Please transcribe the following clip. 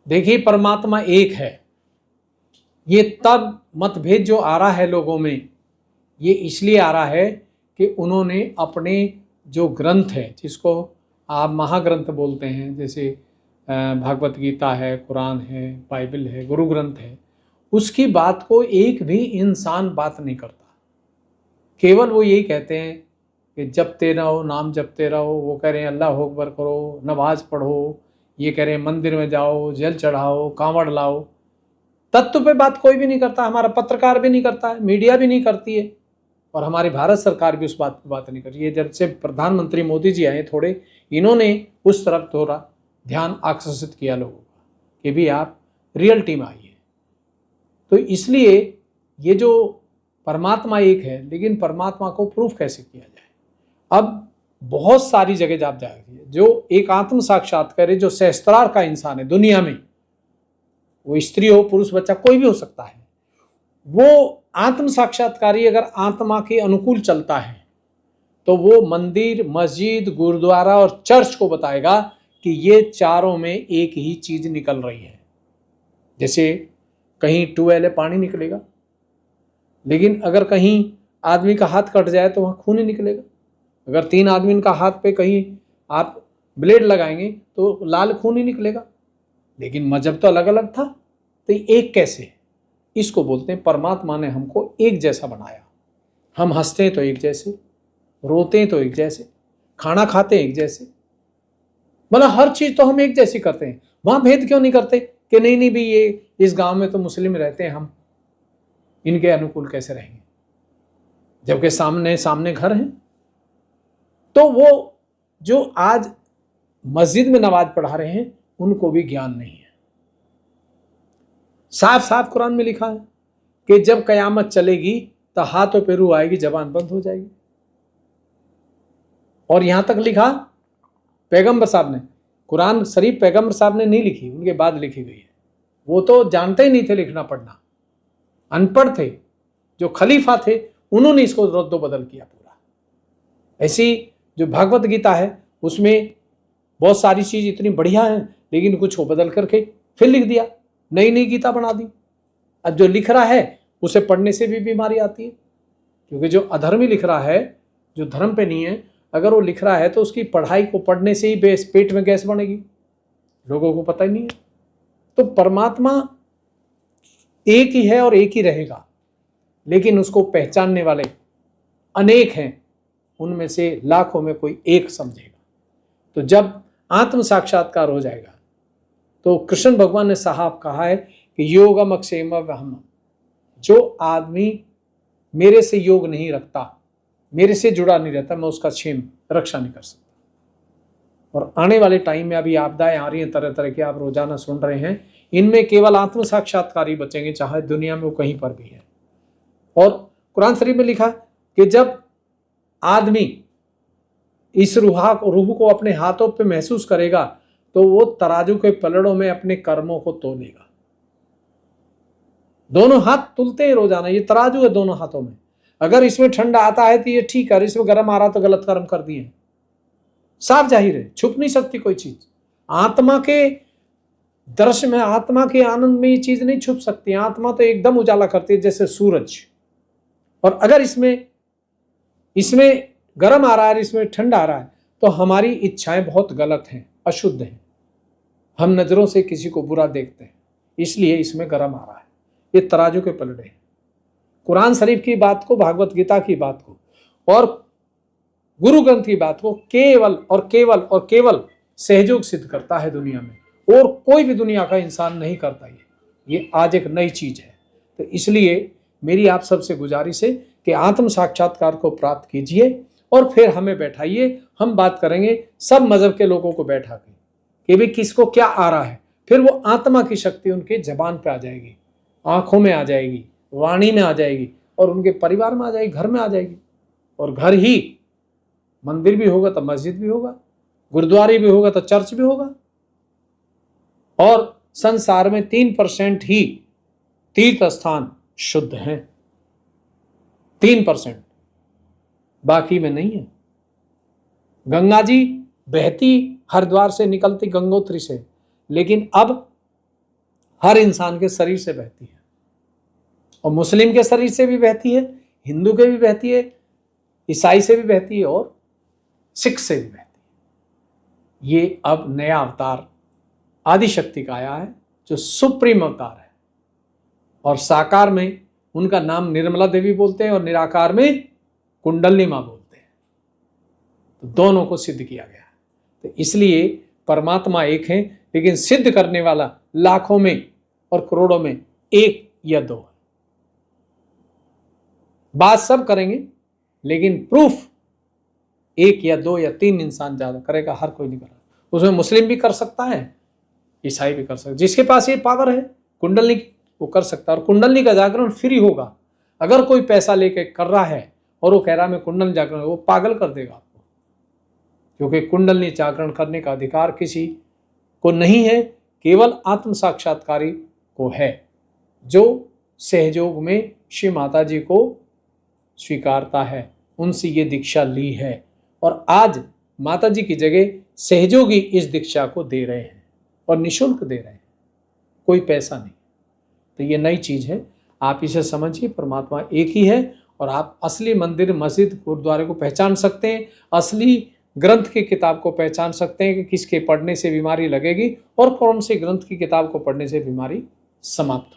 देखिए, परमात्मा एक है। ये तब मतभेद जो आ रहा है लोगों में, ये इसलिए आ रहा है कि उन्होंने अपने जो ग्रंथ है, जिसको आप महाग्रंथ बोलते हैं, जैसे भागवत गीता है, कुरान है, बाइबल है, गुरु ग्रंथ है, उसकी बात को एक भी इंसान बात नहीं करता। केवल वो यही कहते हैं कि जपते रहो, नाम जपते रहो। वो कह रहे हैं अल्लाह अकबर करो, नमाज पढ़ो, ये कह रहे हैं मंदिर में जाओ, जल चढ़ाओ, कांवड़ लाओ। तत्व पे बात कोई भी नहीं करता। हमारा पत्रकार भी नहीं करता है, मीडिया भी नहीं करती है, और हमारी भारत सरकार भी उस बात पर बात नहीं कर रही है। जब से प्रधानमंत्री मोदी जी आए थोड़े, इन्होंने उस तरफ थोड़ा ध्यान आकर्षित किया लोगों का कि भी आप रियलिटी में आइए। तो इसलिए ये जो परमात्मा एक है, लेकिन परमात्मा को प्रूफ कैसे किया जाए। अब बहुत सारी जगह आप जाएंगे, जो एक आत्म साक्षात्कार, जो सहस्त्रार का इंसान है दुनिया में, वो स्त्री हो, पुरुष, बच्चा, कोई भी हो सकता है, वो आत्म साक्षात्कारी अगर आत्मा के अनुकूल चलता है तो वो मंदिर, मस्जिद, गुरुद्वारा और चर्च को बताएगा कि ये चारों में एक ही चीज निकल रही है। जैसे कहीं ट्यूबवेल है, पानी निकलेगा, लेकिन अगर कहीं आदमी का हाथ कट जाए तो वहां खून ही निकलेगा। अगर 3 आदमी का हाथ पे कहीं आप ब्लेड लगाएंगे तो लाल खून ही निकलेगा। लेकिन मजहब तो अलग अलग था, तो एक कैसे? इसको बोलते हैं परमात्मा ने हमको एक जैसा बनाया। हम हंसते हैं तो एक जैसे, रोते हैं तो एक जैसे, खाना खाते हैं एक जैसे, मतलब हर चीज तो हम एक जैसी करते हैं। वहां भेद क्यों नहीं करते कि नहीं नहीं भी ये इस गांव में तो मुस्लिम रहते हैं, हम इनके अनुकूल कैसे रहेंगे, जबकि सामने सामने घर हैं। तो वो जो आज मस्जिद में नमाज पढ़ा रहे हैं, उनको भी ज्ञान नहीं है। साफ साफ कुरान में लिखा है कि जब कयामत चलेगी तो हाथों पे रूह आएगी, जबान बंद हो जाएगी। और यहां तक लिखा पैगंबर साहब ने, कुरान शरीफ पैगंबर साहब ने नहीं लिखी, उनके बाद लिखी गई है। वो तो जानते ही नहीं थे लिखना पढ़ना, अनपढ़ थे। जो खलीफा थे उन्होंने इसको रद्दो बदल किया पूरा। ऐसी जो भागवत गीता है, उसमें बहुत सारी चीज इतनी बढ़िया है, लेकिन कुछ को बदल करके फिर लिख दिया, नई नई गीता बना दी। अब जो लिख रहा है उसे पढ़ने से भी बीमारी आती है, क्योंकि जो अधर्मी लिख रहा है, जो धर्म पे नहीं है, अगर वो लिख रहा है तो उसकी पढ़ाई को पढ़ने से ही पेट में गैस बनेगी, लोगों को पता ही नहीं है। तो परमात्मा एक ही है और एक ही रहेगा, लेकिन उसको पहचानने वाले अनेक हैं, उनमें से लाखों में कोई एक समझेगा। तो जब आत्म साक्षात्कार हो जाएगा तो कृष्ण भगवान ने साहब कहा है कि योगम अक्षेम वहम, जो आदमी मेरे से योग नहीं रखता, मेरे से जुड़ा नहीं रहता, मैं उसका क्षेम रक्षा नहीं कर सकता। और आने वाले टाइम में अभी आपदाएं आ रही हैं तरह तरह की, आप रोजाना सुन रहे हैं, इनमें केवल आत्म साक्षात्कार बचेंगे, चाहे दुनिया में वो कहीं पर भी है। और कुरान शरीफ में लिखा कि जब आदमी इस रूह को अपने हाथों पे महसूस करेगा तो वो तराजू के पलड़ों में अपने कर्मों को तोलेगा। दोनों हाथ तुलते हैं रोजाना, ये तराजू है दोनों हाथों में। अगर इसमें ठंडा आता है तो ये ठीक है, इसमें गर्म आ रहा तो गलत कर्म कर दिए। साफ जाहिर है, छुप नहीं सकती कोई चीज। आत्मा के दर्शन में, आत्मा के आनंद में ये चीज नहीं छुप सकती। आत्मा तो एकदम उजाला करती है जैसे सूरज। और अगर इसमें गर्म आ रहा है, इसमें ठंडा आ रहा है, तो हमारी इच्छाएं बहुत गलत हैं, अशुद्ध हैं। हम नजरों से किसी को बुरा देखते हैं, इसलिए इसमें गर्म आ रहा है। ये तराजू के पलड़े हैं। कुरान शरीफ की बात को, भागवत गीता की बात को और गुरु ग्रंथ की बात को केवल और केवल और केवल सहयोग सिद्ध करता है दुनिया में, और कोई भी दुनिया का इंसान नहीं करता। ये आज एक नई चीज है। तो इसलिए मेरी आप सबसे गुजारिश है कि आत्म साक्षात्कार को प्राप्त कीजिए और फिर हमें बैठाइए, हम बात करेंगे सब मजहब के लोगों को बैठा के कि भी किसको क्या आ रहा है। फिर वो आत्मा की शक्ति उनके जबान पे आ जाएगी, आंखों में आ जाएगी, वाणी में आ जाएगी, और उनके परिवार में आ जाएगी, घर में आ जाएगी। और घर ही मंदिर भी होगा तो मस्जिद भी होगा, गुरुद्वारे भी होगा तो चर्च भी होगा। और संसार में 3% ही तीर्थ स्थान शुद्ध हैं, 3%, बाकी में नहीं है। गंगा जी बहती हरिद्वार से निकलती गंगोत्री से, लेकिन अब हर इंसान के शरीर से बहती है, और मुस्लिम के शरीर से भी बहती है, हिंदू के भी बहती है, ईसाई से भी बहती है और सिख से भी बहती है। ये अब नया अवतार आदिशक्ति का आया है जो सुप्रीम अवतार है, और साकार में उनका नाम निर्मला देवी बोलते हैं और निराकार में कुंडलनी माँ बोलते हैं। तो दोनों को सिद्ध किया गया है। तो इसलिए परमात्मा एक है, लेकिन सिद्ध करने वाला लाखों में और करोड़ों में एक या दो है। बात सब करेंगे, लेकिन प्रूफ एक या दो या तीन इंसान ज्यादा करेगा, हर कोई नहीं करेगा। उसमें मुस्लिम भी कर सकता है, ईसाई भी कर सकता है। जिसके पास ये पावर है कुंडलनी की, वो कर सकता है। और कुंडलनी का जागरण फ्री होगा। अगर कोई पैसा लेके कर रहा है और वो कह रहा है मैं कुंडलनी जागरण, वो पागल कर देगा आपको, क्योंकि कुंडलनी जागरण करने का अधिकार किसी को नहीं है, केवल आत्म साक्षात्कारी को है, जो सहयोग में श्री माता जी को स्वीकारता है, उनसे ये दीक्षा ली है। और आज माता जी की जगह सहयोगी इस दीक्षा को दे रहे हैं और निःशुल्क दे रहे हैं, कोई पैसा नहीं। तो ये नई चीज़ है, आप इसे समझिए। परमात्मा एक ही है, और आप असली मंदिर, मस्जिद, गुरुद्वारे को पहचान सकते हैं, असली ग्रंथ की किताब को पहचान सकते हैं कि किसके पढ़ने से बीमारी लगेगी और कौन से ग्रंथ की किताब को पढ़ने से बीमारी समाप्त